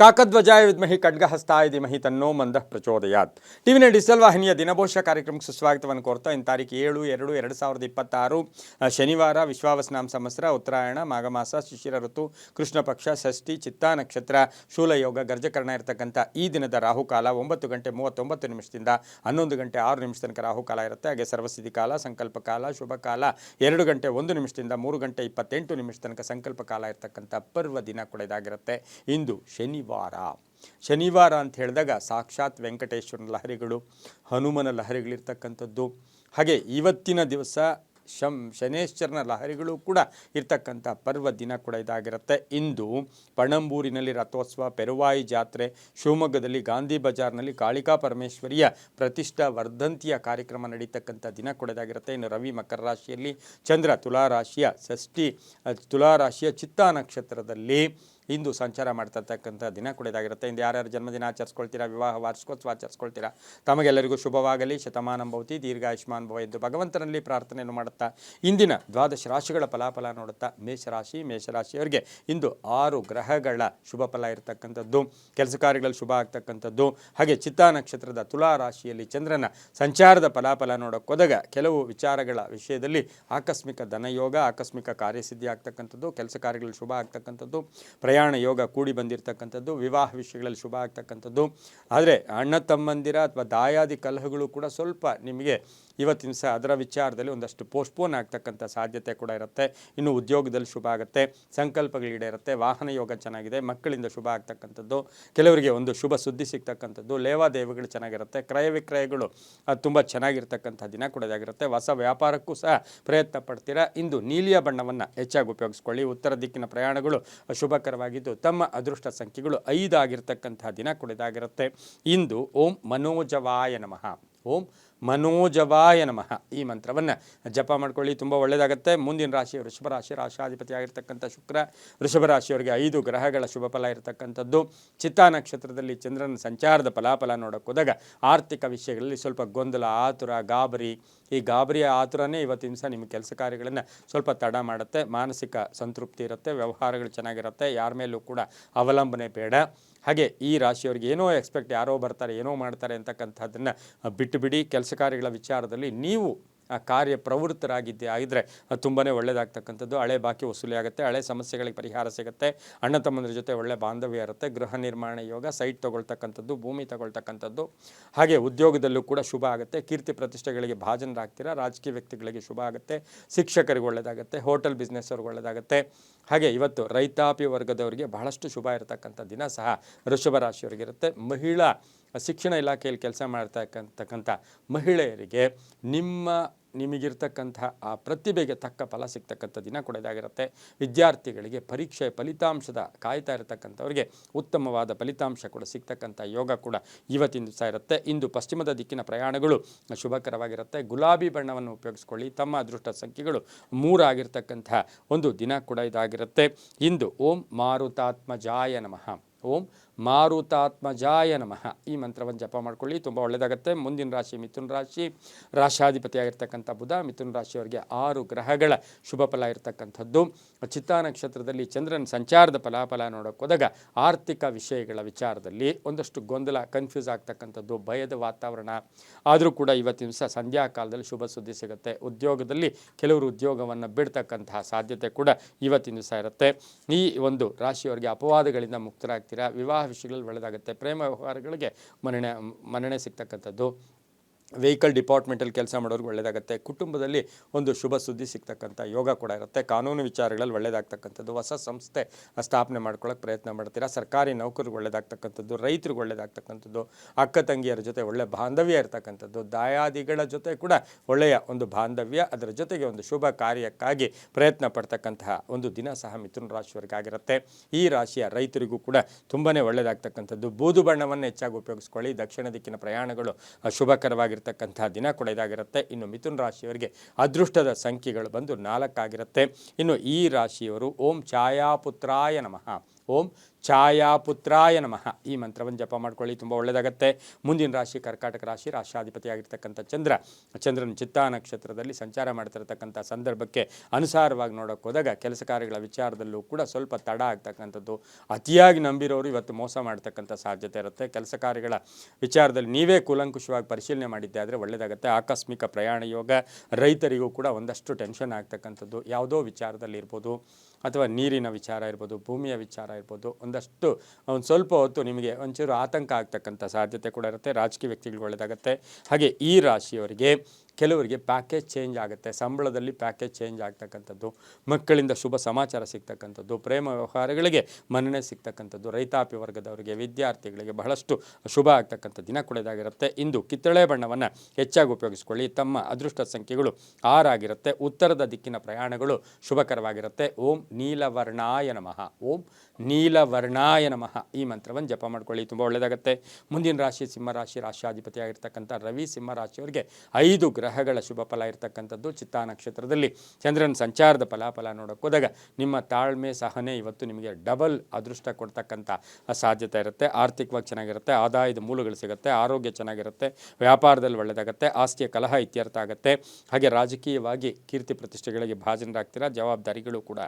ಕಾಕಧ್ವಜಾಯ ವಿದ್ಮಹಿ ಖಡ್ಗಹಸ್ತಾಯ ಧೀಮಹಿ ತನ್ನೋ ಮಂದಃ ಪ್ರಚೋದಯಾತ್. ಟಿವಿನ ಡಿಜಿಟಲ್ ವಾಹಿನಿಯ ದಿನಭೋಷ ಕಾರ್ಯಕ್ರಮಕ್ಕೆ ಸುಸ್ವಾಗತವನ್ನು ಕೋರ್ತಾ ಇನ್ನು ತಾರೀಕು 7/2/2026 ಶನಿವಾರ ವಿಶ್ವಾವಸನಾಮ ಸಂವತ್ಸರ ಉತ್ತರಾಯಣ ಮಾಘಮಾಸ ಶಿಶಿರ ಋತು ಕೃಷ್ಣ ಪಕ್ಷ ಷಷ್ಠಿ ಚಿತ್ತಾ ನಕ್ಷತ್ರ ಶೂಲಯೋಗ ಗರ್ಜಕರಣ ಇರತಕ್ಕಂಥ ಈ ದಿನದ ರಾಹುಕಾಲ 9:39 11 ಗಂಟೆ 6 ನಿಮಿಷ ತನಕ ರಾಹುಕಾಲ ಇರುತ್ತೆ. ಹಾಗೆ ಸರ್ವಸಿದ್ಧಿ ಕಾಲ, ಸಂಕಲ್ಪ ಕಾಲ, ಶುಭ ಕಾಲ 2 ಗಂಟೆ 1 ನಿಮಿಷದಿಂದ 3 ಗಂಟೆ 28 ನಿಮಿಷ ತನಕ ಸಂಕಲ್ಪ ಕಾಲ ಇರತಕ್ಕಂಥ ಪರ್ವ ದಿನ ಕೂಡ ಇದಾಗಿರುತ್ತೆ. ಇಂದು ಶನಿವಾರ ಅಂತ ಹೇಳಿದಾಗ ಸಾಕ್ಷಾತ್ ವೆಂಕಟೇಶ್ವರನ ಲಹರಿಗಳು, ಹನುಮನ ಲಹರಿಗಳಿರ್ತಕ್ಕಂಥದ್ದು, ಹಾಗೆ ಇವತ್ತಿನ ದಿವಸ ಶನೇಶ್ವರನ ಲಹರಿಗಳು ಕೂಡ ಇರ್ತಕ್ಕಂಥ ಪರ್ವ ದಿನ ಕೂಡ ಇದಾಗಿರುತ್ತೆ. ಇಂದು ಪಣಂಬೂರಿನಲ್ಲಿ ರಥೋತ್ಸವ, ಪೆರುವಾಯಿ ಜಾತ್ರೆ, ಶಿವಮೊಗ್ಗದಲ್ಲಿ ಗಾಂಧಿ ಬಜಾರ್ನಲ್ಲಿ ಕಾಳಿಕಾ ಪರಮೇಶ್ವರಿಯ ಪ್ರತಿಷ್ಠಾ ವರ್ಧಂತಿಯ ಕಾರ್ಯಕ್ರಮ ನಡೀತಕ್ಕಂಥ ದಿನ ಕೂಡ ಇದಾಗಿರುತ್ತೆ. ಇನ್ನು ರವಿ ಮಕರ ರಾಶಿಯಲ್ಲಿ, ಚಂದ್ರ ತುಲಾರಾಶಿಯ ಚಿತ್ತಾ ನಕ್ಷತ್ರದಲ್ಲಿ ಇಂದು ಸಂಚಾರ ಮಾಡ್ತಿರ್ತಕ್ಕಂಥ ದಿನ ಕೂಡ ಇದಾಗಿರುತ್ತೆ. ಇಂದು ಯಾರ್ಯಾರು ಜನ್ಮದಿನ ಆಚರಿಸ್ಕೊಳ್ತೀರಾ, ವಿವಾಹ ವಾರ್ಷಿಕೋತ್ಸವ ಆಚರಿಸ್ಕೊಳ್ತೀರಾ, ತಮಗೆಲ್ಲರಿಗೂ ಶುಭವಾಗಲಿ, ಶತಮಾನಂ ಭವತಿ, ದೀರ್ಘಾಯುಷ್ಮಾನ್ ಭವ ಎಂದು ಭಗವಂತನಲ್ಲಿ ಪ್ರಾರ್ಥನೆಯನ್ನು ಮಾಡುತ್ತಾ ಇಂದಿನ ದ್ವಾದಶ ರಾಶಿಗಳ ಫಲಾಫಲ ನೋಡುತ್ತಾ ಮೇಷರಾಶಿಯವರಿಗೆ ಇಂದು 6 ಗ್ರಹಗಳ ಶುಭ ಫಲ ಇರತಕ್ಕಂಥದ್ದು, ಕೆಲಸ ಕಾರ್ಯಗಳಲ್ಲಿ ಶುಭ ಆಗ್ತಕ್ಕಂಥದ್ದು. ಹಾಗೆ ಚಿತ್ತಾ ನಕ್ಷತ್ರದ ತುಲಾ ರಾಶಿಯಲ್ಲಿ ಚಂದ್ರನ ಸಂಚಾರದ ಫಲಾಫಲ ನೋಡೋಕ್ಕೋದಾಗ ಕೆಲವು ವಿಚಾರಗಳ ವಿಷಯದಲ್ಲಿ ಆಕಸ್ಮಿಕ ಧನಯೋಗ, ಆಕಸ್ಮಿಕ ಕಾರ್ಯಸಿದ್ಧಿ ಆಗ್ತಕ್ಕಂಥದ್ದು, ಕೆಲಸ ಕಾರ್ಯಗಳಲ್ಲಿ ಶುಭ ಆಗ್ತಕ್ಕಂಥದ್ದು, ಪ್ರಯಾಣ ಯೋಗ ಕೂಡಿ ಬಂದಿರತಕ್ಕಂಥದ್ದು, ವಿವಾಹ ವಿಷಯಗಳಲ್ಲಿ ಶುಭ ಆಗ್ತಕ್ಕಂಥದ್ದು. ಆದರೆ ಅಣ್ಣ ತಮ್ಮಂದಿರ ಅಥವಾ ದಾಯಾದಿ ಕಲಹಗಳು ಕೂಡ ಸ್ವಲ್ಪ ನಿಮಗೆ ಇವತ್ತಿನ ದಿವಸ ಅದರ ವಿಚಾರದಲ್ಲಿ ಒಂದಷ್ಟು ಪೋಸ್ಟ್ಪೋನ್ ಆಗ್ತಕ್ಕಂಥ ಸಾಧ್ಯತೆ ಕೂಡ ಇರುತ್ತೆ. ಇನ್ನು ಉದ್ಯೋಗದಲ್ಲಿ ಶುಭ ಆಗುತ್ತೆ, ಸಂಕಲ್ಪಗಳು ಇರುತ್ತೆ, ವಾಹನ ಯೋಗ ಚೆನ್ನಾಗಿದೆ, ಮಕ್ಕಳಿಂದ ಶುಭ ಆಗ್ತಕ್ಕಂಥದ್ದು, ಕೆಲವರಿಗೆ ಒಂದು ಶುಭ ಸುದ್ದಿ ಸಿಗ್ತಕ್ಕಂಥದ್ದು, ಲೇವಾದೇವಿಗಳು ಚೆನ್ನಾಗಿರುತ್ತೆ, ಕ್ರಯ ವಿಕ್ರಯಗಳು ತುಂಬ ಚೆನ್ನಾಗಿರ್ತಕ್ಕಂಥ ದಿನ ಕೂಡ ಇದಾಗಿರುತ್ತೆ. ಹೊಸ ವ್ಯಾಪಾರಕ್ಕೂ ಸಹ ಪ್ರಯತ್ನ ಪಡ್ತೀರಾ. ಇಂದು ನೀಲಿಯ ಬಣ್ಣವನ್ನು ಹೆಚ್ಚಾಗಿ ಉಪಯೋಗಿಸ್ಕೊಳ್ಳಿ. ಉತ್ತರ ದಿಕ್ಕಿನ ಪ್ರಯಾಣಗಳು ಶುಭಕರವಾಗಿದ್ದು ತಮ್ಮ ಅದೃಷ್ಟ ಸಂಖ್ಯೆಗಳು 5 ಆಗಿರ್ತಕ್ಕಂಥ ದಿನ ಕೂಡ ಇದಾಗಿರುತ್ತೆ. ಇಂದು ಓಂ ಮನೋಜವಾಯ ನಮಃ ಈ ಮಂತ್ರವನ್ನು ಜಪ ಮಾಡ್ಕೊಳ್ಳಿ, ತುಂಬ ಒಳ್ಳೆಯದಾಗುತ್ತೆ. ಮುಂದಿನ ರಾಶಿ ವೃಷಭ ರಾಶಿ, ರಾಶಾಧಿಪತಿ ಆಗಿರ್ತಕ್ಕಂಥ ಶುಕ್ರ. ವೃಷಭ ರಾಶಿಯವರಿಗೆ 5 ಗ್ರಹಗಳ ಶುಭ ಫಲ ಇರತಕ್ಕಂಥದ್ದು. ಚಿತ್ತಾ ನಕ್ಷತ್ರದಲ್ಲಿ ಚಂದ್ರನ ಸಂಚಾರದ ಫಲಾಫಲ ನೋಡೋಕ್ಕೋದಾಗ ಆರ್ಥಿಕ ವಿಷಯಗಳಲ್ಲಿ ಸ್ವಲ್ಪ ಗೊಂದಲ, ಆತುರ, ಈ ಗಾಬರಿಯ ಆತುರನೇ ಇವತ್ತಿನ ದಿವಸ ನಿಮ್ಮ ಕೆಲಸ ಕಾರ್ಯಗಳನ್ನು ಸ್ವಲ್ಪ ತಡ ಮಾಡುತ್ತೆ. ಮಾನಸಿಕ ಸಂತೃಪ್ತಿ ಇರುತ್ತೆ, ವ್ಯವಹಾರಗಳು ಚೆನ್ನಾಗಿರುತ್ತೆ, ಯಾರ ಮೇಲೂ ಕೂಡ ಅವಲಂಬನೆ ಬೇಡ. ಹಾಗೆ ಈ ರಾಶಿಯವರಿಗೆ ಯಾರೋ ಬರ್ತಾರೆ, ಏನೋ ಮಾಡ್ತಾರೆ ಅಂತಕ್ಕಂಥದ್ದನ್ನು ಬಿಟ್ಟುಬಿಡಿ. ಕೆಲಸ ಕಾರ್ಯಗಳ ವಿಚಾರದಲ್ಲಿ ನೀವು ಕಾರ್ಯ ಪ್ರವೃತ್ತರಾಗಿದ್ದೇ ಆಗಿದ್ದರೆ ತುಂಬಾ ಒಳ್ಳೆಯದಾಗ್ತಕ್ಕಂಥದ್ದು. ಹಳೆ ಬಾಕಿ ವಸೂಲಿ ಆಗುತ್ತೆ, ಹಳೆ ಸಮಸ್ಯೆಗಳಿಗೆ ಪರಿಹಾರ ಸಿಗುತ್ತೆ, ಅಣ್ಣ ತಮ್ಮಂದ್ರ ಜೊತೆ ಒಳ್ಳೆ ಬಾಂಧವ್ಯ ಇರುತ್ತೆ, ಗೃಹ ನಿರ್ಮಾಣ ಯೋಗ, ಸೈಟ್ ತಗೊಳ್ತಕ್ಕಂಥದ್ದು, ಭೂಮಿ ತಗೊಳ್ತಕ್ಕಂಥದ್ದು. ಹಾಗೆ ಉದ್ಯೋಗದಲ್ಲೂ ಕೂಡ ಶುಭ ಆಗುತ್ತೆ, ಕೀರ್ತಿ ಪ್ರತಿಷ್ಠೆಗಳಿಗೆ ಭಾಜನರಾಗ್ತೀರಾ, ರಾಜಕೀಯ ವ್ಯಕ್ತಿಗಳಿಗೆ ಶುಭ ಆಗುತ್ತೆ, ಶಿಕ್ಷಕರಿಗೆ ಒಳ್ಳೆಯದಾಗುತ್ತೆ, ಹೋಟೆಲ್ ಬಿಸ್ನೆಸ್ ಅವ್ರಿಗೆ ಒಳ್ಳೆಯದಾಗುತ್ತೆ. ಹಾಗೆ ಇವತ್ತು ರೈತಾಪಿ ವರ್ಗದವರಿಗೆ ಬಹಳಷ್ಟು ಶುಭ ಇರತಕ್ಕಂಥ ದಿನ ಸಹ ವೃಷಭ ರಾಶಿಯವರಿಗಿರುತ್ತೆ. ಮಹಿಳಾ ಶಿಕ್ಷಣ ಇಲಾಖೆಯಲ್ಲಿ ಕೆಲಸ ಮಾಡ್ತಕ್ಕಂಥ ಮಹಿಳೆಯರಿಗೆ ನಿಮಗಿರ್ತಕ್ಕಂಥ ಆ ಪ್ರತಿಭೆಗೆ ತಕ್ಕ ಫಲ ಸಿಗ್ತಕ್ಕಂಥ ದಿನ ಕೂಡ ಇದಾಗಿರುತ್ತೆ. ವಿದ್ಯಾರ್ಥಿಗಳಿಗೆ ಪರೀಕ್ಷೆ ಫಲಿತಾಂಶದ ಕಾಯ್ತಾ ಇರತಕ್ಕಂಥವ್ರಿಗೆ ಉತ್ತಮವಾದ ಫಲಿತಾಂಶ ಕೂಡ ಸಿಗ್ತಕ್ಕಂಥ ಯೋಗ ಕೂಡ ಇವತ್ತಿನ ದಿವಸ ಇರುತ್ತೆ. ಇಂದು ಪಶ್ಚಿಮದ ದಿಕ್ಕಿನ ಪ್ರಯಾಣಗಳು ಶುಭಕರವಾಗಿರುತ್ತೆ. ಗುಲಾಬಿ ಬಣ್ಣವನ್ನು ಉಪಯೋಗಿಸ್ಕೊಳ್ಳಿ. ತಮ್ಮ ಅದೃಷ್ಟ ಸಂಖ್ಯೆಗಳು 3 ಆಗಿರ್ತಕ್ಕಂಥ ಒಂದು ದಿನ ಕೂಡ ಇದಾಗಿರುತ್ತೆ. ಇಂದು ಓಂ ಮಾರುತಾತ್ಮಜಾಯ ನಮಃ ಈ ಮಂತ್ರವನ್ನು ಜಪ ಮಾಡ್ಕೊಳ್ಳಿ, ತುಂಬ ಒಳ್ಳೆಯದಾಗುತ್ತೆ. ಮುಂದಿನ ರಾಶಿ ಮಿಥುನ ರಾಶಿ, ರಾಶಾಧಿಪತಿಯಾಗಿರ್ತಕ್ಕಂಥ ಬುಧ. ಮಿಥುನ ರಾಶಿಯವರಿಗೆ 6 ಗ್ರಹಗಳ ಶುಭ ಫಲ ಇರತಕ್ಕಂಥದ್ದು. ಚಿತ್ತಾ ನಕ್ಷತ್ರದಲ್ಲಿ ಚಂದ್ರನ ಸಂಚಾರದ ಫಲಾಫಲ ನೋಡೋಕ್ಕೋದಾಗ ಆರ್ಥಿಕ ವಿಷಯಗಳ ವಿಚಾರದಲ್ಲಿ ಒಂದಷ್ಟು ಗೊಂದಲ, ಕನ್ಫ್ಯೂಸ್ ಆಗ್ತಕ್ಕಂಥದ್ದು, ಭಯದ ವಾತಾವರಣ. ಆದರೂ ಕೂಡ ಇವತ್ತಿನ ದಿವಸ ಸಂಧ್ಯಾ ಕಾಲದಲ್ಲಿ ಶುಭ ಸುದ್ದಿ ಸಿಗುತ್ತೆ. ಉದ್ಯೋಗದಲ್ಲಿ ಕೆಲವರು ಉದ್ಯೋಗವನ್ನು ಬಿಡ್ತಕ್ಕಂತಹ ಸಾಧ್ಯತೆ ಕೂಡ ಇವತ್ತಿನ ದಿವಸ ಇರುತ್ತೆ. ಈ ಒಂದು ರಾಶಿಯವರಿಗೆ ಅಪವಾದಗಳಿಂದ ಮುಕ್ತರಾಗ್ತೀರಾ. ವಿವಾಹ ವಿಷಯಗಳಲ್ಲಿ ಒಳ್ಳೆಯದಾಗುತ್ತೆ. ಪ್ರೇಮ ವ್ಯವಹಾರಗಳಿಗೆ ಮನ್ನಣೆ ಸಿಗ್ತಕ್ಕಂಥದ್ದು. ವೆಹಿಕಲ್ ಡಿಪಾರ್ಟ್ಮೆಂಟಲ್ಲಿ ಕೆಲಸ ಮಾಡೋರಿಗೆ ಒಳ್ಳೆಯದಾಗುತ್ತೆ. ಕುಟುಂಬದಲ್ಲಿ ಒಂದು ಶುಭ ಸುದ್ದಿ ಸಿಗ್ತಕ್ಕಂಥ ಯೋಗ ಕೂಡ ಇರುತ್ತೆ. ಕಾನೂನು ವಿಚಾರಗಳಲ್ಲಿ ಒಳ್ಳೆಯದಾಗ್ತಕ್ಕಂಥದ್ದು. ಹೊಸ ಸಂಸ್ಥೆ ಸ್ಥಾಪನೆ ಮಾಡ್ಕೊಳ್ಳೋಕೆ ಪ್ರಯತ್ನ ಮಾಡ್ತೀರಾ. ಸರ್ಕಾರಿ ನೌಕರಿಗೆ ಒಳ್ಳೆಯದಾಗ್ತಕ್ಕಂಥದ್ದು, ರೈತರಿಗೆ ಒಳ್ಳೆಯದಾಗ್ತಕ್ಕಂಥದ್ದು, ಅಕ್ಕ ತಂಗಿಯರ ಜೊತೆ ಒಳ್ಳೆಯ ಬಾಂಧವ್ಯ ಇರತಕ್ಕಂಥದ್ದು, ದಾಯಾದಿಗಳ ಜೊತೆ ಕೂಡ ಒಳ್ಳೆಯ ಒಂದು ಬಾಂಧವ್ಯ, ಅದರ ಜೊತೆಗೆ ಒಂದು ಶುಭ ಕಾರ್ಯಕ್ಕಾಗಿ ಪ್ರಯತ್ನ ಪಡ್ತಕ್ಕಂತಹ ಒಂದು ದಿನ ಸಹ ಮಿಥುನ ರಾಶಿಯವರಿಗಾಗಿರುತ್ತೆ. ಈ ರಾಶಿಯ ರೈತರಿಗೂ ಕೂಡ ತುಂಬಾ ಒಳ್ಳೆಯದಾಗ್ತಕ್ಕಂಥದ್ದು. ಬೂದು ಬಣ್ಣವನ್ನು ಹೆಚ್ಚಾಗಿ ಉಪಯೋಗಿಸ್ಕೊಳ್ಳಿ. ದಕ್ಷಿಣ ದಿಕ್ಕಿನ ಪ್ರಯಾಣಗಳು ಶುಭಕರವಾಗಿರ್ತಕ್ಕಂಥ ದಿನ ಕೂಡ ಇದಾಗಿರುತ್ತೆ. ಇನ್ನು ಮಿಥುನ ರಾಶಿಯವರಿಗೆ ಅದೃಷ್ಟದ ಸಂಖ್ಯೆಗಳು ಬಂದು 4 ಆಗಿರುತ್ತೆ. ಇನ್ನು ಈ ರಾಶಿಯವರು ಓಂ ಛಾಯಾಪುತ್ರಾಯ ಛಾಯಾಪುತ್ರಾಯ ನಮಃ ಈ ಮಂತ್ರವನ್ನು ಜಪ ಮಾಡ್ಕೊಳ್ಳಿ, ತುಂಬ ಒಳ್ಳೆಯದಾಗತ್ತೆ. ಮುಂದಿನ ರಾಶಿ ಕರ್ಕಾಟಕ ರಾಶಿ, ರಾಶಾಧಿಪತಿಯಾಗಿರ್ತಕ್ಕಂಥ ಚಂದ್ರನ ಚಿತ್ತಾ ನಕ್ಷತ್ರದಲ್ಲಿ ಸಂಚಾರ ಮಾಡ್ತಿರತಕ್ಕಂಥ ಸಂದರ್ಭಕ್ಕೆ ಅನುಸಾರವಾಗಿ ನೋಡೋಕೆ ಹೋದಾಗ ಕೆಲಸ ಕಾರ್ಯಗಳ ವಿಚಾರದಲ್ಲೂ ಕೂಡ ಸ್ವಲ್ಪ ತಡ ಆಗ್ತಕ್ಕಂಥದ್ದು. ಅತಿಯಾಗಿ ನಂಬಿರೋರು ಇವತ್ತು ಮೋಸ ಮಾಡ್ತಕ್ಕಂಥ ಸಾಧ್ಯತೆ ಇರುತ್ತೆ. ಕೆಲಸ ಕಾರ್ಯಗಳ ವಿಚಾರದಲ್ಲಿ ನೀವೇ ಕೂಲಂಕುಷವಾಗಿ ಪರಿಶೀಲನೆ ಮಾಡಿದ್ದೆ ಆದರೆ ಒಳ್ಳೆಯದಾಗುತ್ತೆ. ಆಕಸ್ಮಿಕ ಪ್ರಯಾಣ ಯೋಗ, ರೈತರಿಗೂ ಕೂಡ ಒಂದಷ್ಟು ಟೆನ್ಷನ್ ಆಗ್ತಕ್ಕಂಥದ್ದು ಯಾವುದೋ ವಿಚಾರದಲ್ಲಿ ಇರ್ಬೋದು, ಅಥವಾ ನೀರಿನ ವಿಚಾರ ಇರ್ಬೋದು, ಭೂಮಿಯ ವಿಚಾರ ಇರ್ಬೋದು, ಒಂದು ಸ್ವಲ್ಪ ಹೊತ್ತು ನಿಮಗೆ ಒಂಚೂರು ಆತಂಕ ಆಗ್ತಕ್ಕಂಥ ಸಾಧ್ಯತೆ ಕೂಡ ಇರುತ್ತೆ. ರಾಜಕೀಯ ವ್ಯಕ್ತಿಗಳು ಒಳ್ಳೆಯದಾಗುತ್ತೆ. ಹಾಗೆ ಈ ರಾಶಿಯವರಿಗೆ ಕೆಲವರಿಗೆ ಪ್ಯಾಕೇಜ್ ಚೇಂಜ್ ಆಗುತ್ತೆ, ಸಂಬಳದಲ್ಲಿ ಪ್ಯಾಕೇಜ್ ಚೇಂಜ್ ಆಗ್ತಕ್ಕಂಥದ್ದು, ಮಕ್ಕಳಿಂದ ಶುಭ ಸಮಾಚಾರ ಸಿಗ್ತಕ್ಕಂಥದ್ದು, ಪ್ರೇಮ ವ್ಯವಹಾರಗಳಿಗೆ ಮನ್ನಣೆ ಸಿಗ್ತಕ್ಕಂಥದ್ದು, ರೈತಾಪಿ ವರ್ಗದವರಿಗೆ, ವಿದ್ಯಾರ್ಥಿಗಳಿಗೆ ಬಹಳಷ್ಟು ಶುಭ ಆಗ್ತಕ್ಕಂಥ ದಿನ ಕೂಡ ಇಂದು ಕಿತ್ತಳೆ ಬಣ್ಣವನ್ನು ಹೆಚ್ಚಾಗಿ ಉಪಯೋಗಿಸ್ಕೊಳ್ಳಿ. ತಮ್ಮ ಅದೃಷ್ಟ ಸಂಖ್ಯೆಗಳು 6 ಆಗಿರುತ್ತೆ. ಉತ್ತರದ ದಿಕ್ಕಿನ ಪ್ರಯಾಣಗಳು ಶುಭಕರವಾಗಿರುತ್ತೆ. ಓಂ ನೀಲವರ್ಣಾಯ ನಮಃ, ಓಂ ನೀಲವರ್ಣಾಯ ನಮಃ ಈ ಮಂತ್ರವನ್ನು ಜಪ ಮಾಡ್ಕೊಳ್ಳಿ, ತುಂಬ ಒಳ್ಳೆಯದಾಗುತ್ತೆ. ಮುಂದಿನ ರಾಶಿ ಸಿಂಹರಾಶಿ, ರಾಶಿಯಾಧಿಪತಿಯಾಗಿರ್ತಕ್ಕಂಥ ರವಿ ಸಿಂಹರಾಶಿಯವರಿಗೆ 5 ಗ್ರಹಗಳ ಶುಭ ಫಲ ಇರತಕ್ಕಂಥದ್ದು. ಚಿತ್ತಾ ನಕ್ಷತ್ರದಲ್ಲಿ ಚಂದ್ರನ ಸಂಚಾರದ ಫಲಾಫಲ ನೋಡೋಕೆ ಹೋದಾಗ ನಿಮ್ಮ ತಾಳ್ಮೆ ಸಹನೆ ಇವತ್ತು ನಿಮಗೆ ಡಬಲ್ ಅದೃಷ್ಟ ಕೊಡ್ತಕ್ಕಂಥ ಸಾಧ್ಯತೆ ಇರುತ್ತೆ. ಆರ್ಥಿಕವಾಗಿ ಚೆನ್ನಾಗಿರುತ್ತೆ, ಆದಾಯದ ಮೂಲಗಳು ಸಿಗುತ್ತೆ, ಆರೋಗ್ಯ ಚೆನ್ನಾಗಿರುತ್ತೆ, ವ್ಯಾಪಾರದಲ್ಲಿ ಒಳ್ಳೆಯದಾಗುತ್ತೆ, ಆಸ್ತಿಯ ಕಲಹ ಇತ್ಯರ್ಥ ಆಗುತ್ತೆ. ಹಾಗೆ ರಾಜಕೀಯವಾಗಿ ಕೀರ್ತಿ ಪ್ರತಿಷ್ಠೆಗಳಿಗೆ ಭಾಜನರಾಗ್ತೀರಾ, ಜವಾಬ್ದಾರಿಗಳು ಕೂಡ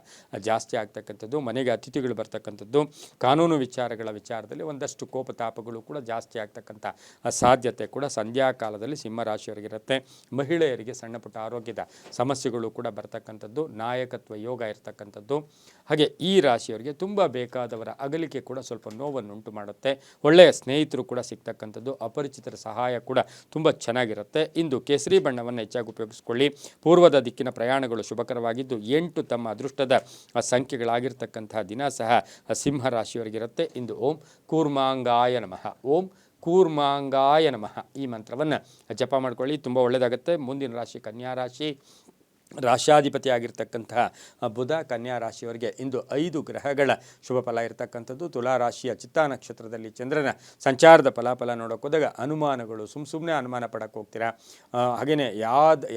ಜಾಸ್ತಿ ಆಗ್ತಕ್ಕಂಥದ್ದು, ಮನೆಗೆ ಅತಿಥಿಗಳು ಬರ್ತಕ್ಕಂಥದ್ದು, ಕಾನೂನು ವಿಚಾರದಲ್ಲಿ ಒಂದಷ್ಟು ಕೋಪತಾಪಗಳು ಕೂಡ ಜಾಸ್ತಿ ಆಗ್ತಕ್ಕಂಥ ಸಾಧ್ಯತೆ ಕೂಡ ಸಂಧ್ಯಾ ಕಾಲದಲ್ಲಿ ಸಿಂಹರಾಶಿಯವರಿಗಿರುತ್ತೆ. ಮಹಿಳೆಯರಿಗೆ ಸಣ್ಣ ಪುಟ್ಟ ಆರೋಗ್ಯದ ಸಮಸ್ಯೆಗಳು ಕೂಡ ಬರ್ತಕ್ಕಂಥದ್ದು, ನಾಯಕತ್ವ ಯೋಗ ಇರತಕ್ಕಂಥದ್ದು. ಹಾಗೆ ಈ ರಾಶಿಯವರಿಗೆ ತುಂಬ ಬೇಕಾದವರ ಅಗಲಿಕೆ ಕೂಡ ಸ್ವಲ್ಪ ನೋವನ್ನು ಉಂಟು ಮಾಡುತ್ತೆ. ಒಳ್ಳೆಯ ಸ್ನೇಹಿತರು ಕೂಡ ಸಿಗ್ತಕ್ಕಂಥದ್ದು, ಅಪರಿಚಿತರ ಸಹಾಯ ಕೂಡ ತುಂಬ ಚೆನ್ನಾಗಿರುತ್ತೆ. ಇಂದು ಕೇಸರಿ ಬಣ್ಣವನ್ನು ಹೆಚ್ಚಾಗಿ ಉಪಯೋಗಿಸ್ಕೊಳ್ಳಿ. ಪೂರ್ವದ ದಿಕ್ಕಿನ ಪ್ರಯಾಣಗಳು ಶುಭಕರವಾಗಿದ್ದು 8 ತಮ್ಮ ಅದೃಷ್ಟದ ಸಂಖ್ಯೆಗಳಾಗಿರ್ತಕ್ಕಂತಹ ದಿನ ಸಹ ಸಿಂಹರಾಶಿಯವರಿಗಿರುತ್ತೆ. ಇಂದು ಓಂ ಕೂರ್ಮಾಂಗಾಯ ನಮಃ, ಓಂ ಕೂರ್ಮಾಂಗಾಯ ನಮಃ ಈ ಮಂತ್ರವನ್ನು ಜಪ ಮಾಡ್ಕೊಳ್ಳಿ, ತುಂಬ ಒಳ್ಳೆಯದಾಗುತ್ತೆ. ಮುಂದಿನ ರಾಶಿ ಕನ್ಯಾ ರಾಶಿ, ರಾಶಾಧಿಪತಿಯಾಗಿರ್ತಕ್ಕಂತಹ ಬುಧ ಕನ್ಯಾ ರಾಶಿಯವರಿಗೆ ಇಂದು 5 ಗ್ರಹಗಳ ಶುಭ ಫಲ ಇರತಕ್ಕಂಥದ್ದು. ತುಲಾ ರಾಶಿಯ ಚಿತ್ತಾ ನಕ್ಷತ್ರದಲ್ಲಿ ಚಂದ್ರನ ಸಂಚಾರದ ಫಲಾಫಲ ನೋಡೋಕೆ ಹೋದಾಗ ಅನುಮಾನಗಳು, ಸುಮ್ಮನೆ ಅನುಮಾನ ಪಡಕ್ಕೆ ಹೋಗ್ತೀರಾ. ಹಾಗೆಯೇ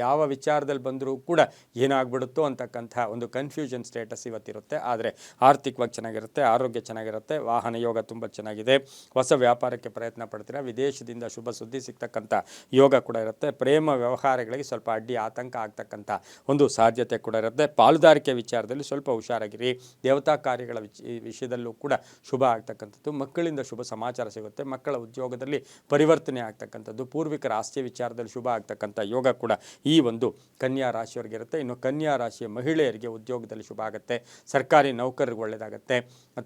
ಯಾವ ವಿಚಾರದಲ್ಲಿ ಬಂದರೂ ಕೂಡ ಏನಾಗ್ಬಿಡುತ್ತೋ ಅಂತಕ್ಕಂಥ ಒಂದು ಕನ್ಫ್ಯೂಷನ್ ಸ್ಟೇಟಸ್ ಇವತ್ತಿರುತ್ತೆ. ಆದರೆ ಆರ್ಥಿಕವಾಗಿ ಚೆನ್ನಾಗಿರುತ್ತೆ, ಆರೋಗ್ಯ ಚೆನ್ನಾಗಿರುತ್ತೆ, ವಾಹನ ಯೋಗ ತುಂಬ ಚೆನ್ನಾಗಿದೆ, ಹೊಸ ವ್ಯಾಪಾರಕ್ಕೆ ಪ್ರಯತ್ನ ಪಡ್ತೀರಾ, ವಿದೇಶದಿಂದ ಶುಭ ಸುದ್ದಿ ಸಿಗ್ತಕ್ಕಂಥ ಯೋಗ ಕೂಡ ಇರುತ್ತೆ. ಪ್ರೇಮ ವ್ಯವಹಾರಗಳಿಗೆ ಸ್ವಲ್ಪ ಅಡ್ಡಿ ಆತಂಕ ಆಗ್ತಕ್ಕಂಥ ಒಂದು ಸಾಧ್ಯತೆ ಕೂಡ ಇರುತ್ತೆ. ಪಾಲುದಾರಿಕೆ ವಿಚಾರದಲ್ಲಿ ಸ್ವಲ್ಪ ಹುಷಾರಾಗಿರಿ. ದೇವತಾ ಕಾರ್ಯಗಳ ವಿಷಯದಲ್ಲೂ ಕೂಡ ಶುಭ ಆಗ್ತಕ್ಕಂಥದ್ದು, ಮಕ್ಕಳಿಂದ ಶುಭ ಸಮಾಚಾರ ಸಿಗುತ್ತೆ, ಮಕ್ಕಳ ಉದ್ಯೋಗದಲ್ಲಿ ಪರಿವರ್ತನೆ ಆಗ್ತಕ್ಕಂಥದ್ದು, ಪೂರ್ವಿಕರ ಆಸ್ತಿ ವಿಚಾರದಲ್ಲಿ ಶುಭ ಆಗ್ತಕ್ಕಂಥ ಯೋಗ ಕೂಡ ಈ ಒಂದು ಕನ್ಯಾ ರಾಶಿಯವರಿಗಿರುತ್ತೆ. ಇನ್ನು ಕನ್ಯಾ ರಾಶಿಯ ಮಹಿಳೆಯರಿಗೆ ಉದ್ಯೋಗದಲ್ಲಿ ಶುಭ ಆಗುತ್ತೆ, ಸರ್ಕಾರಿ ನೌಕರರಿಗೆ ಒಳ್ಳೆಯದಾಗುತ್ತೆ,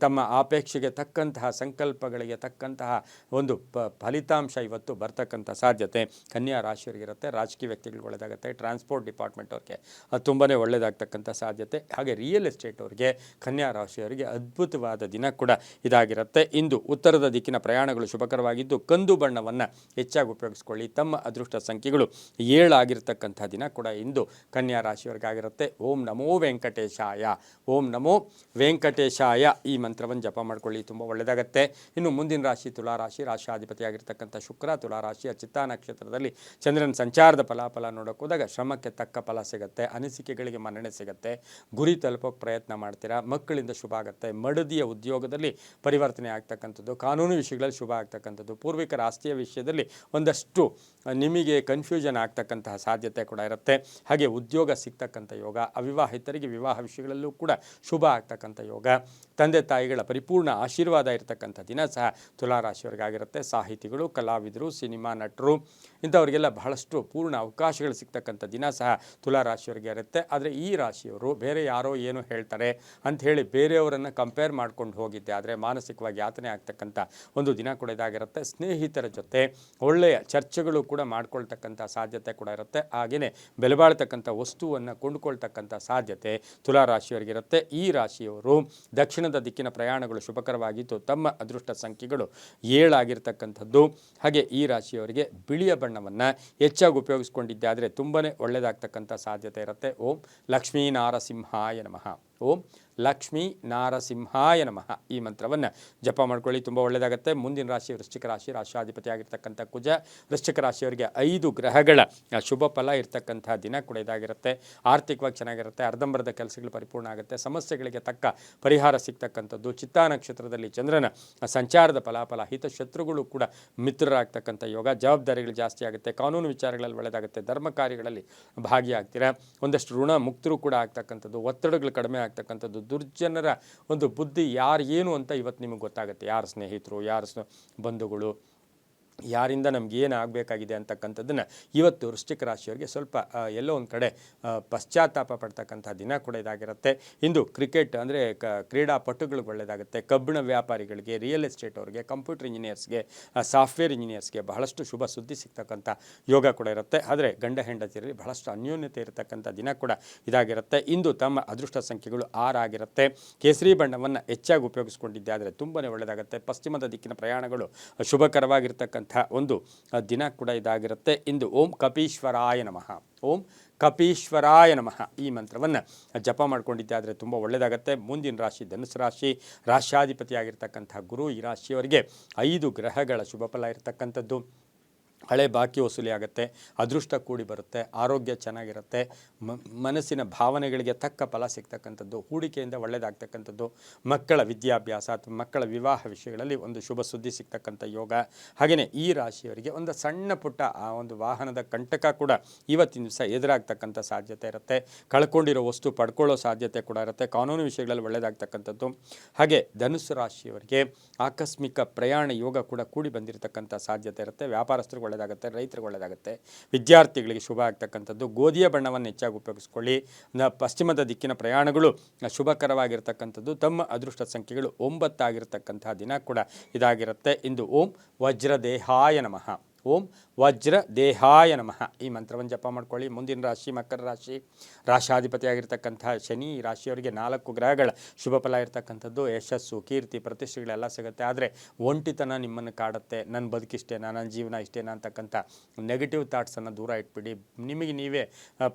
ತಮ್ಮ ಅಪೇಕ್ಷೆಗೆ ತಕ್ಕಂತಹ ಸಂಕಲ್ಪಗಳಿಗೆ ತಕ್ಕಂತಹ ಒಂದು ಫಲಿತಾಂಶ ಇವತ್ತು ಬರ್ತಕ್ಕಂಥ ಸಾಧ್ಯತೆ ಕನ್ಯಾ ರಾಶಿಯವರಿಗಿರುತ್ತೆ. ರಾಜಕೀಯ ವ್ಯಕ್ತಿಗಳು ಒಳ್ಳೆಯದಾಗುತ್ತೆ, ಟ್ರಾನ್ಸ್ಪೋರ್ಟ್ ಡಿಪಾರ್ಟ್ಮೆಂಟ್ ಅವ್ರಿಗೆ ತುಂಬಾ ಒಳ್ಳೆಯದಾಗ್ತಕ್ಕಂಥ ಸಾಧ್ಯತೆ. ಹಾಗೆ ರಿಯಲ್ ಎಸ್ಟೇಟ್ ಅವರಿಗೆ, ಕನ್ಯಾ ರಾಶಿಯವರಿಗೆ ಅದ್ಭುತವಾದ ದಿನ ಕೂಡ ಇದಾಗಿರುತ್ತೆ. ಇಂದು ಉತ್ತರದ ದಿಕ್ಕಿನ ಪ್ರಯಾಣಗಳು ಶುಭಕರವಾಗಿದ್ದು ಕಂದು ಬಣ್ಣವನ್ನು ಹೆಚ್ಚಾಗಿ ಉಪಯೋಗಿಸ್ಕೊಳ್ಳಿ. ತಮ್ಮ ಅದೃಷ್ಟ ಸಂಖ್ಯೆಗಳು 7 ಆಗಿರ್ತಕ್ಕಂಥ ದಿನ ಕೂಡ ಇಂದು ಕನ್ಯಾ ರಾಶಿಯವರಿಗಾಗಿರುತ್ತೆ. ಓಂ ನಮೋ ವೆಂಕಟೇಶಾಯ, ಓಂ ನಮೋ ವೆಂಕಟೇಶಾಯ ಈ ಮಂತ್ರವನ್ನು ಜಪ ಮಾಡ್ಕೊಳ್ಳಿ, ತುಂಬ ಒಳ್ಳೆಯದಾಗುತ್ತೆ. ಇನ್ನು ಮುಂದಿನ ರಾಶಿ ತುಲಾ ರಾಶಿ, ರಾಶಿಯಾಧಿಪತಿಯಾಗಿರ್ತಕ್ಕಂಥ ಶುಕ್ರ ತುಲಾ ರಾಶಿಯ ಚಿತ್ತಾ ನಕ್ಷತ್ರದಲ್ಲಿ ಚಂದ್ರನ ಸಂಚಾರದ ಫಲಾಫಲ ನೋಡೋಕೆ ಹೋದಾಗ ಶ್ರಮಕ್ಕೆ ತಕ್ಕ ಫಲ ಸಿಗುತ್ತೆ, ಅನಿಸಿಕೆಗಳಿಗೆ ಮನ್ನಣೆ ಸಿಗುತ್ತೆ, ಗುರಿ ತಲುಪೋಕೆ ಪ್ರಯತ್ನ ಮಾಡ್ತೀರಾ, ಮಕ್ಕಳಿಂದ ಶುಭ ಆಗುತ್ತೆ, ಮಡದಿಯ ಉದ್ಯೋಗದಲ್ಲಿ ಪರಿವರ್ತನೆ ಆಗ್ತಕ್ಕಂಥದ್ದು, ಕಾನೂನು ವಿಷಯಗಳಲ್ಲಿ ಶುಭ ಆಗ್ತಕ್ಕಂಥದ್ದು, ಪೂರ್ವಿಕರ ಆಸ್ತಿಯ ವಿಷಯದಲ್ಲಿ ಒಂದಷ್ಟು ನಿಮಗೆ ಕನ್ಫ್ಯೂಷನ್ ಆಗ್ತಕ್ಕಂತಹ ಸಾಧ್ಯತೆ ಕೂಡ ಇರುತ್ತೆ. ಹಾಗೆ ಉದ್ಯೋಗ ಸಿಗ್ತಕ್ಕಂಥ ಯೋಗ, ಅವಿವಾಹಿತರಿಗೆ ವಿವಾಹ ವಿಷಯಗಳಲ್ಲೂ ಕೂಡ ಶುಭ ಆಗ್ತಕ್ಕಂಥ ಯೋಗ, ತಂದೆ ತಾಯಿಗಳ ಪರಿಪೂರ್ಣ ಆಶೀರ್ವಾದ ಇರತಕ್ಕಂಥ ದಿನ ಸಹ ತುಲಾ ರಾಶಿಯವರಿಗಾಗಿರುತ್ತೆ. ಸಾಹಿತಿಗಳು, ಕಲಾವಿದರು, ಸಿನಿಮಾ ನಟರು ಇಂಥವರಿಗೆಲ್ಲ ಬಹಳಷ್ಟು ಪೂರ್ಣ ಅವಕಾಶಗಳು ಸಿಗ್ತಕ್ಕಂಥ ದಿನ ಸಹ ತುಲಾ ರಾಶಿಯವರಿಗೆ ಇರುತ್ತೆ. ಆದರೆ ಈ ರಾಶಿಯವರು ಬೇರೆ ಯಾರೋ ಏನು ಹೇಳ್ತಾರೆ ಅಂಥೇಳಿ ಬೇರೆಯವರನ್ನು ಕಂಪೇರ್ ಮಾಡ್ಕೊಂಡು ಹೋಗಿದ್ದೆ ಆದರೆ ಮಾನಸಿಕವಾಗಿ ಯಾತನೆ ಆಗ್ತಕ್ಕಂಥ ಒಂದು ದಿನ ಕೂಡ ಇದಾಗಿರುತ್ತೆ. ಸ್ನೇಹಿತರ ಜೊತೆ ಒಳ್ಳೆಯ ಚರ್ಚೆಗಳು ಕೂಡ ಮಾಡ್ಕೊಳ್ತಕ್ಕಂಥ ಸಾಧ್ಯತೆ ಕೂಡ ಇರುತ್ತೆ. ಹಾಗೆಯೇ ಬೆಲೆ ಬಾಳ್ತಕ್ಕಂಥ ವಸ್ತುವನ್ನು ಕೊಂಡುಕೊಳ್ತಕ್ಕಂಥ ಸಾಧ್ಯತೆ ತುಲಾ ರಾಶಿಯವರಿಗಿರುತ್ತೆ. ಈ ರಾಶಿಯವರು ದಕ್ಷಿಣದ ದಿಕ್ಕಿನ ಪ್ರಯಾಣಗಳು ಶುಭಕರವಾಗಿದ್ದು ತಮ್ಮ ಅದೃಷ್ಟ ಸಂಖ್ಯೆಗಳು 7 ಆಗಿರ್ತಕ್ಕಂಥದ್ದು. ಹಾಗೆ ಈ ರಾಶಿಯವರಿಗೆ ಬಿಳಿಯ ಬಣ್ಣವನ್ನು ಹೆಚ್ಚಾಗಿ ಉಪಯೋಗಿಸ್ಕೊಂಡಿದ್ದೆ ಆದರೆ ತುಂಬಾ ಒಳ್ಳೆಯದಾಗ್ತಕ್ಕಂಥ ಸಾಧ್ಯತೆ ಇರುತ್ತೆ. ಓಂ ಲಕ್ಷ್ಮೀ ನಾರಸಿಂಹಾಯ ನಮಃ, ಓಂ ಲಕ್ಷ್ಮೀ ನಾರಸಿಂಹಾಯ ನಮಃ ಈ ಮಂತ್ರವನ್ನು ಜಪ ಮಾಡ್ಕೊಳ್ಳಿ, ತುಂಬ ಒಳ್ಳೆಯದಾಗುತ್ತೆ. ಮುಂದಿನ ರಾಶಿ ವೃಶ್ಚಿಕ ರಾಶಿ, ರಾಶಾಧಿಪತಿ ಆಗಿರ್ತಕ್ಕಂಥ ಕುಜ. ವೃಶ್ಚಿಕ ರಾಶಿಯವರಿಗೆ 5 ಗ್ರಹಗಳ ಶುಭ ಫಲ ಇರ್ತಕ್ಕಂಥ ದಿನ ಕೂಡ ಇದಾಗಿರುತ್ತೆ. ಆರ್ಥಿಕವಾಗಿ ಚೆನ್ನಾಗಿರುತ್ತೆ, ಅರ್ಧಂಬರ್ಧ ಕೆಲಸಗಳು ಪರಿಪೂರ್ಣ ಆಗುತ್ತೆ, ಸಮಸ್ಯೆಗಳಿಗೆ ತಕ್ಕ ಪರಿಹಾರ ಸಿಗ್ತಕ್ಕಂಥದ್ದು. ಚಿತ್ತಾ ನಕ್ಷತ್ರದಲ್ಲಿ ಚಂದ್ರನ ಸಂಚಾರದ ಫಲಾಫಲ, ಹಿತಶತ್ರುಗಳು ಕೂಡ ಮಿತ್ರರಾಗ್ತಕ್ಕಂಥ ಯೋಗ, ಜವಾಬ್ದಾರಿಗಳು ಜಾಸ್ತಿ ಆಗುತ್ತೆ, ಕಾನೂನು ವಿಚಾರಗಳಲ್ಲಿ ಒಳ್ಳೆಯದಾಗುತ್ತೆ, ಧರ್ಮ ಕಾರ್ಯಗಳಲ್ಲಿ ಭಾಗಿಯಾಗ್ತೀರಾ, ಒಂದಷ್ಟು ಋಣ ಮುಕ್ತರು ಕೂಡ ಆಗ್ತಕ್ಕಂಥದ್ದು, ಒತ್ತಡಗಳು ಕಡಿಮೆ ಆಗ್ತಕ್ಕಂಥದ್ದು, ದುರ್ಜನರ ಒಂದು ಬುದ್ಧಿ ಯಾರು ಏನು ಅಂತ ಇವತ್ತು ನಿಮಗೆ ಗೊತ್ತಾಗುತ್ತೆ, ಯಾರು ಸ್ನೇಹಿತರು, ಯಾರು ಬಂಧುಗಳು, ಯಾರಿಂದ ನಮ್ಗೆ ಏನು ಆಗಬೇಕಾಗಿದೆ ಅಂತಕ್ಕಂಥದ್ದನ್ನು ಇವತ್ತು ವೃಶ್ಚಿಕ ರಾಶಿಯವರಿಗೆ ಸ್ವಲ್ಪ ಎಲ್ಲೋ ಒಂದು ಕಡೆ ಪಶ್ಚಾತ್ತಾಪ ಪಡ್ತಕ್ಕಂಥ ದಿನ ಕೂಡ ಇದಾಗಿರುತ್ತೆ. ಇಂದು ಕ್ರಿಕೆಟ್ ಅಂದರೆ ಕ್ರೀಡಾಪಟುಗಳಿಗೆ ಒಳ್ಳೆಯದಾಗುತ್ತೆ, ಕಬ್ಬಿಣ ವ್ಯಾಪಾರಿಗಳಿಗೆ, ರಿಯಲ್ ಎಸ್ಟೇಟ್ ಅವರಿಗೆ, ಕಂಪ್ಯೂಟರ್ ಇಂಜಿನಿಯರ್ಸ್ಗೆ, ಸಾಫ್ಟ್ವೇರ್ ಇಂಜಿನಿಯರ್ಸ್ಗೆ ಬಹಳಷ್ಟು ಶುಭ ಸುದ್ದಿ ಸಿಗ್ತಕ್ಕಂಥ ಯೋಗ ಕೂಡ ಇರುತ್ತೆ. ಆದರೆ ಗಂಡ ಹೆಂಡತಿಯರಲ್ಲಿ ಬಹಳಷ್ಟು ಅನ್ಯೋನ್ಯತೆ ಇರತಕ್ಕಂಥ ದಿನ ಕೂಡ ಇದಾಗಿರುತ್ತೆ. ಇಂದು ತಮ್ಮ ಅದೃಷ್ಟ ಸಂಖ್ಯೆಗಳು 6 ಆಗಿರುತ್ತೆ. ಕೇಸರಿ ಬಣ್ಣವನ್ನು ಹೆಚ್ಚಾಗಿ ಉಪಯೋಗಿಸ್ಕೊಂಡಿದ್ದೆ ಆದರೆ ತುಂಬಾ ಒಳ್ಳೆಯದಾಗುತ್ತೆ. ಪಶ್ಚಿಮದ ದಿಕ್ಕಿನ ಪ್ರಯಾಣಗಳು ಶುಭಕರವಾಗಿರ್ತಕ್ಕಂಥ ಒಂದು ದಿನ ಕೂಡ ಇದಾಗಿರುತ್ತೆ. ಇಂದು ಓಂ ಕಪೀಶ್ವರಾಯ ನಮಃ, ಓಂ ಕಪೀಶ್ವರಾಯ ನಮಃ ಈ ಮಂತ್ರವನ್ನು ಜಪ ಮಾಡ್ಕೊಂಡಿದ್ದೆ ಆದರೆ ತುಂಬ ಒಳ್ಳೆಯದಾಗುತ್ತೆ. ಮುಂದಿನ ರಾಶಿ ಧನುಸು ರಾಶಿ, ರಾಶ್ಯಾಧಿಪತಿಯಾಗಿರ್ತಕ್ಕಂಥ ಗುರು. ಈ ರಾಶಿಯವರಿಗೆ 5 ಗ್ರಹಗಳ ಶುಭ ಫಲ ಇರತಕ್ಕಂಥದ್ದು. ಹಳೆ ಬಾಕಿ ವಸೂಲಿ ಆಗುತ್ತೆ, ಅದೃಷ್ಟ ಕೂಡಿ ಬರುತ್ತೆ, ಆರೋಗ್ಯ ಚೆನ್ನಾಗಿರುತ್ತೆ, ಮನಸ್ಸಿನ ಭಾವನೆಗಳಿಗೆ ತಕ್ಕ ಫಲ ಸಿಗ್ತಕ್ಕಂಥದ್ದು, ಹೂಡಿಕೆಯಿಂದ ಒಳ್ಳೆಯದಾಗ್ತಕ್ಕಂಥದ್ದು, ಮಕ್ಕಳ ವಿದ್ಯಾಭ್ಯಾಸ ಅಥವಾ ಮಕ್ಕಳ ವಿವಾಹ ವಿಷಯಗಳಲ್ಲಿ ಒಂದು ಶುಭ ಸುದ್ದಿ ಸಿಗ್ತಕ್ಕಂಥ ಯೋಗ. ಹಾಗೆಯೇ ಈ ರಾಶಿಯವರಿಗೆ ಒಂದು ಸಣ್ಣ ಪುಟ್ಟ ಒಂದು ವಾಹನದ ಕಂಟಕ ಕೂಡ ಇವತ್ತಿನ ದಿವಸ ಎದುರಾಗ್ತಕ್ಕಂಥ ಸಾಧ್ಯತೆ ಇರುತ್ತೆ. ಕಳ್ಕೊಂಡಿರೋ ವಸ್ತು ಪಡ್ಕೊಳ್ಳೋ ಸಾಧ್ಯತೆ ಕೂಡ ಇರುತ್ತೆ, ಕಾನೂನು ವಿಷಯಗಳಲ್ಲಿ ಒಳ್ಳೆಯದಾಗ್ತಕ್ಕಂಥದ್ದು. ಹಾಗೆ ಧನುಸ್ಸು ರಾಶಿಯವರಿಗೆ ಆಕಸ್ಮಿಕ ಪ್ರಯಾಣ ಯೋಗ ಕೂಡ ಕೂಡಿ ಬಂದಿರತಕ್ಕಂಥ ಸಾಧ್ಯತೆ ಇರುತ್ತೆ. ವ್ಯಾಪಾರಸ್ಥರಿಗೆ ಒಳ್ಳೆಯದಾಗುತ್ತೆ, ರೈತರಿಗೆ ಒಳ್ಳೆಯದಾಗುತ್ತೆ, ವಿದ್ಯಾರ್ಥಿಗಳಿಗೆ ಶುಭ ಆಗ್ತಕ್ಕಂಥದ್ದು. ಗೋಧಿಯ ಬಣ್ಣವನ್ನು ಹೆಚ್ಚಾಗಿ ಉಪಯೋಗಿಸ್ಕೊಳ್ಳಿ. ಪಶ್ಚಿಮದ ದಿಕ್ಕಿನ ಪ್ರಯಾಣಗಳು ಶುಭಕರವಾಗಿರ್ತಕ್ಕಂಥದ್ದು. ತಮ್ಮ ಅದೃಷ್ಟ ಸಂಖ್ಯೆಗಳು 9 ಆಗಿರ್ತಕ್ಕಂಥ ದಿನ ಕೂಡ ಇದಾಗಿರುತ್ತೆ. ಇಂದು ಓಂ ವಜ್ರದೇಹಾಯ ನಮಃ, ಓಂ ವಜ್ರ ದೇಹಾಯ ನಮಃ ಈ ಮಂತ್ರವನ್ನು ಜಪ ಮಾಡ್ಕೊಳ್ಳಿ. ಮುಂದಿನ ರಾಶಿ ಮಕರ ರಾಶಿ, ರಾಶಾಧಿಪತಿಯಾಗಿರ್ತಕ್ಕಂಥ ಶನಿ. ಈ ರಾಶಿಯವರಿಗೆ 4 ಗ್ರಹಗಳ ಶುಭ ಫಲ ಇರತಕ್ಕಂಥದ್ದು. ಯಶಸ್ಸು, ಕೀರ್ತಿ, ಪ್ರತಿಷ್ಠೆಗಳೆಲ್ಲ ಸಿಗುತ್ತೆ. ಆದರೆ ಒಂಟಿತನ ನಿಮ್ಮನ್ನು ಕಾಡುತ್ತೆ. ನನ್ನ ಬದುಕಿಷ್ಟೇನಾ, ನನ್ನ ಜೀವನ ಇಷ್ಟೇನಾ ಅಂತಕ್ಕಂಥ ನೆಗೆಟಿವ್ ಥಾಟ್ಸನ್ನು ದೂರ ಇಟ್ಬಿಡಿ. ನಿಮಗೆ ನೀವೇ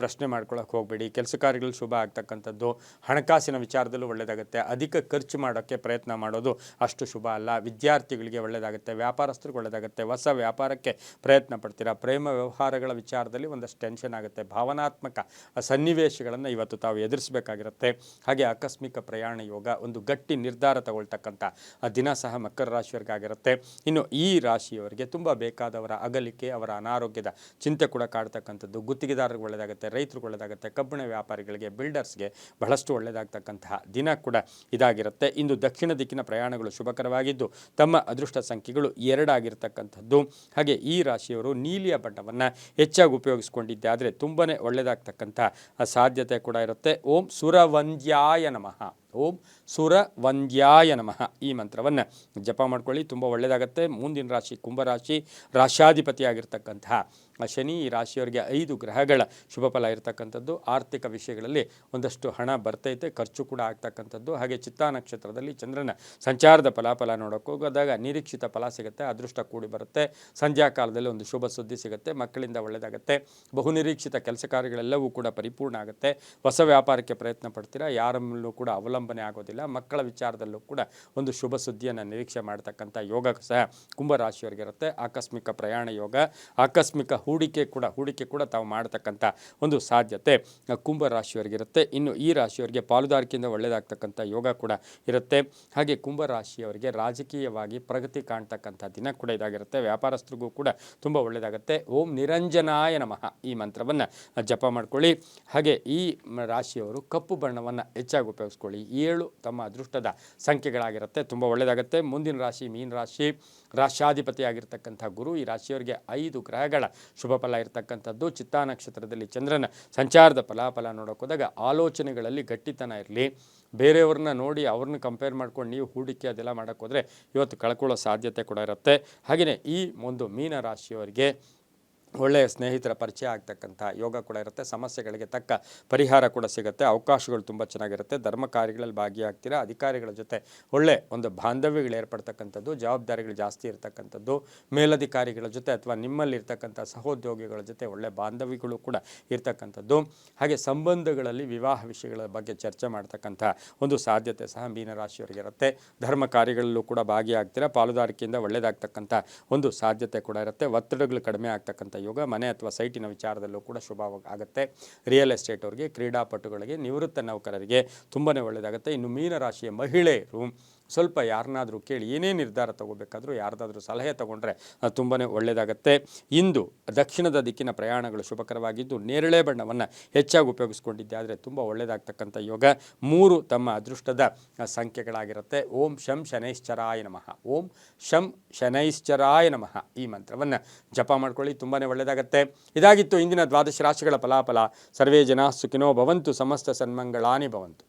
ಪ್ರಶ್ನೆ ಮಾಡ್ಕೊಳ್ಳೋಕೆ ಹೋಗಬೇಡಿ. ಕೆಲಸ ಕಾರ್ಯಗಳು ಶುಭ ಆಗ್ತಕ್ಕಂಥದ್ದು. ಹಣಕಾಸಿನ ವಿಚಾರದಲ್ಲೂ ಒಳ್ಳೆಯದಾಗುತ್ತೆ. ಅಧಿಕ ಖರ್ಚು ಮಾಡೋಕ್ಕೆ ಪ್ರಯತ್ನ ಮಾಡೋದು ಅಷ್ಟು ಶುಭ ಅಲ್ಲ. ವಿದ್ಯಾರ್ಥಿಗಳಿಗೆ ಒಳ್ಳೆಯದಾಗುತ್ತೆ, ವ್ಯಾಪಾರಸ್ಥರಿಗೆ ಒಳ್ಳೆಯದಾಗುತ್ತೆ, ಹೊಸ ವ್ಯಾಪಾರಕ್ಕೆ ಪ್ರಯತ್ನ ಪಡ್ತೀರಾ. ಪ್ರೇಮ ವ್ಯವಹಾರಗಳ ವಿಚಾರದಲ್ಲಿ ಒಂದಷ್ಟು ಟೆನ್ಷನ್ ಆಗುತ್ತೆ. ಭಾವನಾತ್ಮಕ ಸನ್ನಿವೇಶಗಳನ್ನು ಇವತ್ತು ತಾವು ಎದುರಿಸಬೇಕಾಗಿರುತ್ತೆ. ಹಾಗೆ ಆಕಸ್ಮಿಕ ಪ್ರಯಾಣ ಯೋಗ, ಒಂದು ಗಟ್ಟಿ ನಿರ್ಧಾರ ತಗೊಳ್ತಕ್ಕಂಥ ದಿನ ಸಹ ಮಕರ ರಾಶಿಯವರಿಗಾಗಿರುತ್ತೆ. ಇನ್ನು ಈ ರಾಶಿಯವರಿಗೆ ತುಂಬ ಬೇಕಾದವರ ಅಗಲಿಕೆ, ಅವರ ಅನಾರೋಗ್ಯದ ಚಿಂತೆ ಕೂಡ ಕಾಡ್ತಕ್ಕಂಥದ್ದು. ಗುತ್ತಿಗೆದಾರರಿಗೆ ಒಳ್ಳೆಯದಾಗುತ್ತೆ, ರೈತರಿಗೆ ಒಳ್ಳೆಯದಾಗುತ್ತೆ, ಕಬ್ಬಿಣ ವ್ಯಾಪಾರಿಗಳಿಗೆ, ಬಿಲ್ಡರ್ಸ್ಗೆ ಬಹಳಷ್ಟು ಒಳ್ಳೆಯದಾಗ್ತಕ್ಕಂತಹ ದಿನ ಕೂಡ ಇದಾಗಿರುತ್ತೆ. ಇಂದು ದಕ್ಷಿಣ ದಿಕ್ಕಿನ ಪ್ರಯಾಣಗಳು ಶುಭಕರವಾಗಿದ್ದು ತಮ್ಮ ಅದೃಷ್ಟ ಸಂಖ್ಯೆಗಳು 2 ಆಗಿರ್ತಕ್ಕಂಥದ್ದು. ಹಾಗೆ ಈ ರಾಶಿಯವರು ನೀಲಿಯ ಬಣ್ಣವನ್ನು ಹೆಚ್ಚಾಗಿ ಉಪಯೋಗಿಸ್ಕೊಂಡಿದ್ದೆ ಆದರೆ ತುಂಬಾ ಒಳ್ಳೆಯದಾಗ್ತಕ್ಕಂಥ ಸಾಧ್ಯತೆ ಕೂಡ ಇರುತ್ತೆ. ಓಂ ಸುರವಂದ್ಯಾಯ ನಮಃ, ಓಂ ಸುರವಂದ್ಯಾಯ ನಮಃ ಈ ಮಂತ್ರವನ್ನು ಜಪ ಮಾಡ್ಕೊಳ್ಳಿ, ತುಂಬ ಒಳ್ಳೆಯದಾಗುತ್ತೆ. ಮುಂದಿನ ರಾಶಿ ಕುಂಭರಾಶಿ, ರಾಶ್ಯಾಧಿಪತಿಯಾಗಿರ್ತಕ್ಕಂತಹ ಶನಿ. ಈ ರಾಶಿಯವರಿಗೆ 5 ಗ್ರಹಗಳ ಶುಭ ಫಲ ಇರತಕ್ಕಂಥದ್ದು. ಆರ್ಥಿಕ ವಿಷಯಗಳಲ್ಲಿ ಒಂದಷ್ಟು ಹಣ ಬರ್ತೈತೆ, ಖರ್ಚು ಕೂಡ ಆಗ್ತಕ್ಕಂಥದ್ದು. ಹಾಗೆ ಚಿತ್ತಾ ನಕ್ಷತ್ರದಲ್ಲಿ ಚಂದ್ರನ ಸಂಚಾರದ ಫಲಾಫಲ ನೋಡೋಕೆ ಹೋಗೋದಾಗ ನಿರೀಕ್ಷಿತ ಫಲ ಸಿಗುತ್ತೆ, ಅದೃಷ್ಟ ಕೂಡಿ ಬರುತ್ತೆ. ಸಂಧ್ಯಾ ಕಾಲದಲ್ಲಿ ಒಂದು ಶುಭ ಸುದ್ದಿ ಸಿಗುತ್ತೆ, ಮಕ್ಕಳಿಂದ ಒಳ್ಳೆಯದಾಗುತ್ತೆ, ಬಹುನಿರೀಕ್ಷಿತ ಕೆಲಸ ಕಾರ್ಯಗಳೆಲ್ಲವೂ ಕೂಡ ಪರಿಪೂರ್ಣ ಆಗುತ್ತೆ. ಹೊಸ ವ್ಯಾಪಾರಕ್ಕೆ ಪ್ರಯತ್ನ ಪಡ್ತೀರಾ, ಯಾರ ಮೇಲೂ ಕೂಡ ಅವಲಂಬನೆ ಆಗೋದಿಲ್ಲ. ಮಕ್ಕಳ ವಿಚಾರದಲ್ಲೂ ಕೂಡ ಒಂದು ಶುಭ ಸುದ್ದಿಯನ್ನು ನಿರೀಕ್ಷೆ ಮಾಡ್ತಕ್ಕಂಥ ಯೋಗ ಸಹ ಕುಂಭರಾಶಿಯವರಿಗಿರುತ್ತೆ. ಆಕಸ್ಮಿಕ ಪ್ರಯಾಣ ಯೋಗ, ಆಕಸ್ಮಿಕ ಹೂಡಿಕೆ ಕೂಡ ತಾವು ಮಾಡ್ತಕ್ಕಂಥ ಒಂದು ಸಾಧ್ಯತೆ ಕುಂಭರಾಶಿಯವರಿಗಿರುತ್ತೆ. ಇನ್ನು ಈ ರಾಶಿಯವರಿಗೆ ಪಾಲುದಾರಿಕೆಯಿಂದ ಒಳ್ಳೆಯದಾಗ್ತಕ್ಕಂಥ ಯೋಗ ಕೂಡ ಇರುತ್ತೆ. ಹಾಗೆ ಕುಂಭರಾಶಿಯವರಿಗೆ ರಾಜಕೀಯವಾಗಿ ಪ್ರಗತಿ ಕಾಣ್ತಕ್ಕಂಥ ದಿನ ಕೂಡ ಇದಾಗಿರುತ್ತೆ. ವ್ಯಾಪಾರಸ್ಥರಿಗೂ ಕೂಡ ತುಂಬ ಒಳ್ಳೆಯದಾಗುತ್ತೆ. ಓಂ ನಿರಂಜನಾಯ ನಮಃ ಈ ಮಂತ್ರವನ್ನು ಜಪ ಮಾಡ್ಕೊಳ್ಳಿ. ಹಾಗೆ ಈ ರಾಶಿಯವರು ಕಪ್ಪು ಬಣ್ಣವನ್ನು ಹೆಚ್ಚಾಗಿ ಉಪಯೋಗಿಸ್ಕೊಳ್ಳಿ. 7 ತಮ್ಮ ಅದೃಷ್ಟದ ಸಂಖ್ಯೆಗಳಾಗಿರುತ್ತೆ, ತುಂಬ ಒಳ್ಳೆಯದಾಗುತ್ತೆ. ಮುಂದಿನ ರಾಶಿ ಮೀನ ರಾಶಿ, ರಾಶ್ಯಾಧಿಪತಿಯಾಗಿರ್ತಕ್ಕಂಥ ಗುರು. ಈ ರಾಶಿಯವರಿಗೆ 5 ಗ್ರಹಗಳ ಶುಭ ಫಲ ಇರತಕ್ಕಂಥದ್ದು. ಚಿತ್ತಾ ನಕ್ಷತ್ರದಲ್ಲಿ ಚಂದ್ರನ ಸಂಚಾರದ ಫಲಾಫಲ ನೋಡೋಕೆ ಹೋದಾಗ ಆಲೋಚನೆಗಳಲ್ಲಿ ಗಟ್ಟಿತನ ಇರಲಿ. ಬೇರೆಯವ್ರನ್ನ ನೋಡಿ ಅವ್ರನ್ನ ಕಂಪೇರ್ ಮಾಡ್ಕೊಂಡು ನೀವು ಹೂಡಿಕೆ ಅದೆಲ್ಲ ಮಾಡೋಕ್ಕೆ ಹೋದರೆ ಇವತ್ತು ಕಳ್ಕೊಳ್ಳೋ ಸಾಧ್ಯತೆ ಕೂಡ ಇರುತ್ತೆ. ಹಾಗೆಯೇ ಈ ಒಂದು ಮೀನ ರಾಶಿಯವರಿಗೆ ಒಳ್ಳೆಯ ಸ್ನೇಹಿತರ ಪರಿಚಯ ಆಗ್ತಕ್ಕಂಥ ಯೋಗ ಕೂಡ ಇರುತ್ತೆ. ಸಮಸ್ಯೆಗಳಿಗೆ ತಕ್ಕ ಪರಿಹಾರ ಕೂಡ ಸಿಗುತ್ತೆ. ಅವಕಾಶಗಳು ತುಂಬ ಚೆನ್ನಾಗಿರುತ್ತೆ. ಧರ್ಮ ಕಾರ್ಯಗಳಲ್ಲಿ ಭಾಗಿಯಾಗ್ತೀರಾ. ಅಧಿಕಾರಿಗಳ ಜೊತೆ ಒಳ್ಳೆ ಒಂದು ಬಾಂಧವ್ಯಗಳು ಏರ್ಪಡ್ತಕ್ಕಂಥದ್ದು, ಜವಾಬ್ದಾರಿಗಳು ಜಾಸ್ತಿ ಇರತಕ್ಕಂಥದ್ದು, ಮೇಲಧಿಕಾರಿಗಳ ಜೊತೆ ಅಥವಾ ನಿಮ್ಮಲ್ಲಿರ್ತಕ್ಕಂಥ ಸಹೋದ್ಯೋಗಿಗಳ ಜೊತೆ ಒಳ್ಳೆ ಬಾಂಧವ್ಯಗಳು ಕೂಡ ಇರ್ತಕ್ಕಂಥದ್ದು. ಹಾಗೆ ಸಂಬಂಧಗಳಲ್ಲಿ ವಿವಾಹ ವಿಷಯಗಳ ಬಗ್ಗೆ ಚರ್ಚೆ ಮಾಡ್ತಕ್ಕಂಥ ಒಂದು ಸಾಧ್ಯತೆ ಸಹ ಮೀನರಾಶಿಯವರಿಗೆ ಇರುತ್ತೆ. ಧರ್ಮ ಕಾರ್ಯಗಳಲ್ಲೂ ಕೂಡ ಭಾಗಿಯಾಗ್ತೀರಾ. ಪಾಲುದಾರಿಕೆಯಿಂದ ಒಳ್ಳೆಯದಾಗ್ತಕ್ಕಂಥ ಒಂದು ಸಾಧ್ಯತೆ ಕೂಡ ಇರುತ್ತೆ. ಒತ್ತಡಗಳು ಕಡಿಮೆ ಆಗ್ತಕ್ಕಂಥ ಯೋಗ. ಮನೆ ಅಥವಾ ಸೈಟಿನ ವಿಚಾರದಲ್ಲೂ ಕೂಡ ಶುಭವಾಗುತ್ತೆ. ರಿಯಲ್ ಎಸ್ಟೇಟ್ ಅವರಿಗೆ, ಕ್ರೀಡಾಪಟುಗಳಿಗೆ, ನಿವೃತ್ತ ನೌಕರರಿಗೆ ತುಂಬಾ ಒಳ್ಳೆಯದಾಗುತ್ತೆ. ಇನ್ನು ಮೀನರಾಶಿಯ ಮಹಿಳೆಯರು ಸ್ವಲ್ಪ ಯಾರನ್ನಾದರೂ ಕೇಳಿ ಏನೇ ನಿರ್ಧಾರ ತಗೋಬೇಕಾದ್ರೂ ಯಾರ್ದಾದ್ರೂ ಸಲಹೆ ತಗೊಂಡ್ರೆ ತುಂಬಾ ಒಳ್ಳೆಯದಾಗುತ್ತೆ. ಇಂದು ದಕ್ಷಿಣದ ದಿಕ್ಕಿನ ಪ್ರಯಾಣಗಳು ಶುಭಕರವಾಗಿದ್ದು ನೇರಳೆ ಬಣ್ಣವನ್ನು ಹೆಚ್ಚಾಗಿ ಉಪಯೋಗಿಸ್ಕೊಂಡಿದ್ದೆ ಆದರೆ ತುಂಬ ಒಳ್ಳೆಯದಾಗ್ತಕ್ಕಂಥ ಯೋಗ. 3 ತಮ್ಮ ಅದೃಷ್ಟದ ಸಂಖ್ಯೆಗಳಾಗಿರುತ್ತೆ. ಓಂ ಶಂ ಶನೈಶ್ಚರಾಯ ನಮಃ, ಓಂ ಶಂ ಶನೈಶ್ಚರಾಯ ನಮಃ ಈ ಮಂತ್ರವನ್ನು ಜಪ ಮಾಡ್ಕೊಳ್ಳಿ, ತುಂಬಾ ಒಳ್ಳೆಯದಾಗುತ್ತೆ. ಇದಾಗಿತ್ತು ಇಂದಿನ ದ್ವಾದಶ ರಾಶಿಗಳ ಫಲಾಫಲ. ಸರ್ವೇ ಜನ ಸುಖಿನೋ ಭವಂತು, ಸಮಸ್ತ ಸನ್ಮಂಗಳಾನಿ ಭವಂತು.